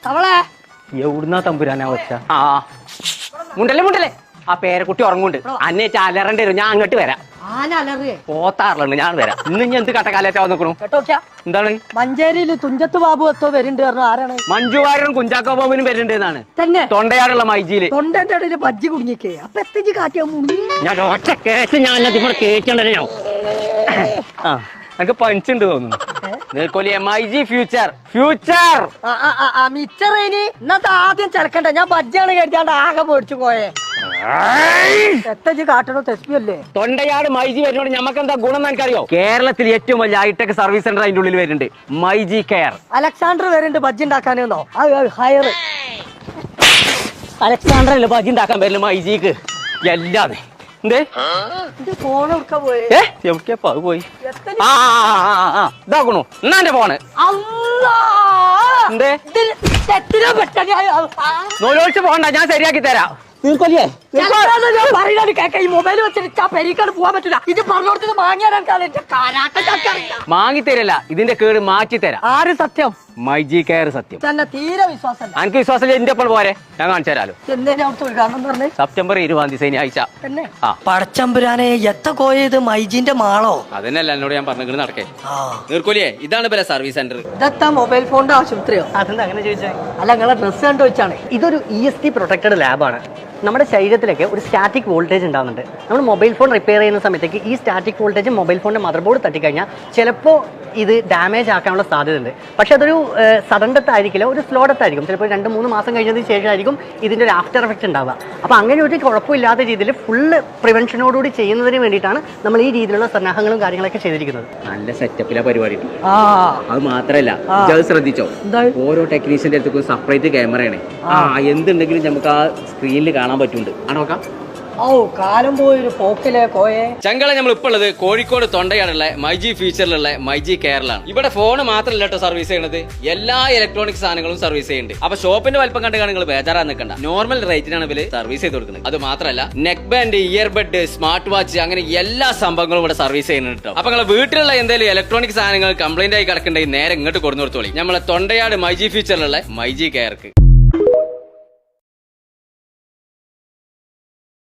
അവളെ എവിടുന്നാ തമ്പുരാനാ വെച്ച ആ മുണ്ടല്ലേ ആ പേരക്കുട്ടി ഉറങ്ങുണ്ട് അന്നേറ്റ് അലറേണ്ടി വരും. ഞാൻ അങ്ങോട്ട് വരാം. ആന അലറിയേ പോത്താറിലുണ്ട്, ഞാൻ വരാം. ഇന്ന് ഞാൻ എന്ത് കട്ടക്കാലേറ്റാ നിൽക്കണു? കേട്ടോക്ക എന്താണ് മഞ്ചേരിയില് തുഞ്ചത്ത് ബാബു എത്തോ വരുന്നുണ്ട് പറഞ്ഞു. ആരാണ്? മഞ്ജു വാര്യരും കുഞ്ചാക്കോ ബോബനും വരുന്നുണ്ട് എന്നാണ്. തന്നെ തൊണ്ടയാടുള്ള മൈജിയില് തൊണ്ടന്റെ ഇടയില് ബജ്ജി കുടുങ്ങിക്കേ. അപ്പൊ എത്തിച്ച് കാറ്റിയാ മുങ്ങി. ഞാൻ ഒറ്റ കേസ് ഞാൻ അതിവിടെ കേൾക്കണ്ടേ. ഞാൻ ആ എനിക്ക് പഞ്ചുണ്ട് തോന്നുന്നു. നീർക്കോലി MIG ഫ്യൂച്ചർ മിച്ചറേനി ഇന്നത്തെ ആദ്യം ചെലക്കണ്ട. ഞാൻ ബജ്ജാണ് കരുതാണ്ട് ആകെ മേടിച്ചു പോയേ. എത്തച്ച് കാട്ടണോ തെസ്പിയല്ലേ? തൊണ്ടയാട് മൈജി വരുന്നോണ്ട് ഞമ്മക്ക് എന്താ ഗുണം എന്ന് എനിക്കറിയോ? കേരളത്തിൽ ഏറ്റവും വലിയ ഹൈടെക് സർവീസ് സെന്റർ അതിന്റെ ഉള്ളിൽ വരുന്നുണ്ട്. മൈജി കെയർ. അലക്സാണ്ടർ വരുന്നുണ്ട് ബജ്ജി ഉണ്ടാക്കാനോ? ഹയർ അലക്സാണ്ടർ അല്ലേ ബജ്ജി ഉണ്ടാക്കാൻ വരില്ല മൈജിക്ക് എല്ലാതെ. എന്തേ ഫോൺ എടുക്കാൻ പോയി? എവിടേക്കാ അത് പോയി? ഇതാക്കണു എന്നാ ഫോണ്. എന്തേ നോലോളിച്ച് പോകണ്ട, ഞാൻ ശരിയാക്കി തരാം. നീർക്കൊല്ലിയേ മൊബൈൽ വെച്ചിട്ട് പെരീക്കാട് പോകാൻ പറ്റില്ല. ഇത് പറഞ്ഞോടത്ത് മാങ്ങി തരല്ല, ഇതിന്റെ കേട് മാറ്റി തരാം. ആര് സത്യം? മൈജി കെയർ സത്യം. തന്നെ തീരെ വിശ്വാസം. എനിക്ക് വിശ്വാസം എന്റെ ഒപ്പം പോരെ, ഞാൻ കാണിച്ചു തരാലോ. പറഞ്ഞേ സെപ്റ്റംബർ 20 ശനിയാഴ്ച. പടച്ചമ്പുരാനെ എത്ര കോയത് മൈജിന്റെ മാളോ? അതന്നെയല്ല എന്നോട് ഞാൻ പറഞ്ഞു നടക്കേ. നീർക്കൊല്ലിയേ ഇതാണ് ഇവരെ സർവീസ് സെന്റർ. ഇതെത്താ മൊബൈൽ ഫോണിന്റെ ആശുപത്രിയോ? അതെന്താ അങ്ങനെ ചോദിച്ചാൽ? അല്ല നിങ്ങളെ ഡ്രസ്സ് കണ്ടു വെച്ചാണ്. ഇതൊരു EST പ്രൊട്ടക്റ്റഡ് ലാബാണ്. നമ്മുടെ ശരീരത്തിലേക്ക് ഒരു സ്റ്റാറ്റിക് വോൾട്ടേജ് ഉണ്ടാകുന്നുണ്ട്. നമ്മൾ മൊബൈൽ ഫോൺ റിപ്പയർ ചെയ്യുന്ന സമയത്തേക്ക് ഈ സ്റ്റാറ്റിക് വോൾട്ടേജ് മൊബൈൽ ഫോണിന്റെ മദർ ബോർഡ് തട്ടിക്കഴിഞ്ഞാൽ ചിലപ്പോൾ ഇത് ഡാമേജ് ആക്കാനുള്ള സാധ്യതയുണ്ട്. പക്ഷെ അതൊരു സഡൻ ഡെത്ത് ആയിരിക്കില്ല, ഒരു സ്ലോ ഡെത്ത് ആയിരിക്കും. ചിലപ്പോൾ 2-3 മാസം കഴിഞ്ഞതിന് ശേഷമായിരിക്കും ഇതിൻ്റെ ഒരു ആഫ്റ്റർ എഫക്റ്റ് ഉണ്ടാവുക. അപ്പോൾ അങ്ങനെ ഒരു കുഴപ്പമില്ലാത്ത രീതിയിൽ ഫുള്ള് പ്രിവെൻഷനോടുകൂടി ചെയ്യുന്നതിന് വേണ്ടിയിട്ടാണ് നമ്മൾ ഈ രീതിയിലുള്ള സന്നാഹങ്ങളും കാര്യങ്ങളൊക്കെ ചെയ്തിരിക്കുന്നത്. നല്ല സെറ്റപ്പിലെ പരിപാടി. അത് മാത്രല്ല ഇത് ശ്രദ്ധിച്ചോ, ഓരോ ടെക്നീഷ്യന്റെ അടുത്ത് സെപ്പറേറ്റ് ക്യാമറയാണ്. എന്തുണ്ടെങ്കിലും നമുക്ക് ആ സ്ക്രീനിൽ കാണാൻ പറ്റുന്നുണ്ട്. ആണോക്കാം കാലം പോയൊരു പോക്കിലെ കോയെ. ചങ്കള നമ്മൾ ഇപ്പോൾ ഉള്ളത് കോഴിക്കോട് തൊണ്ടയാടുള്ള മൈജി ഫ്യൂച്ചറിലുള്ള മൈജി കെയറിലാണ്. ഇവിടെ ഫോൺ മാത്രമല്ല കേട്ടോ സർവീസ് ചെയ്യണത്, എല്ലാ ഇലക്ട്രോണിക് സാധനങ്ങളും സർവീസ് ചെയ്യുന്നുണ്ട്. അപ്പൊ ഷോപ്പിന്റെ വലിപ്പം കണ്ട് നിങ്ങൾ ബേജാറാൻ നിൽക്കണ്ട, നോർമൽ റേറ്റിനാണ് ഇവര് സർവീസ് ചെയ്ത് കൊടുക്കുന്നത്. അത് മാത്രമല്ല neck band, earbud, smart watch അങ്ങനെ എല്ലാ സംഭവങ്ങളും ഇവിടെ സർവീസ് ചെയ്യുന്നുണ്ട് കേട്ടോ. അപ്പൊ നിങ്ങൾ വീട്ടിലുള്ള എന്തെങ്കിലും ഇലക്ട്രോണിക് സാധനങ്ങൾ കംപ്ലൈന്റ് ആയി കിടക്കണ്ടെങ്കിൽ നേരെ ഇങ്ങോട്ട് കൊടുത്തു കൊടുത്തോളി, നമ്മളെ തൊണ്ടയാട് മൈജി ഫ്യൂച്ചറിലുള്ള മൈജി കെയർക്ക്.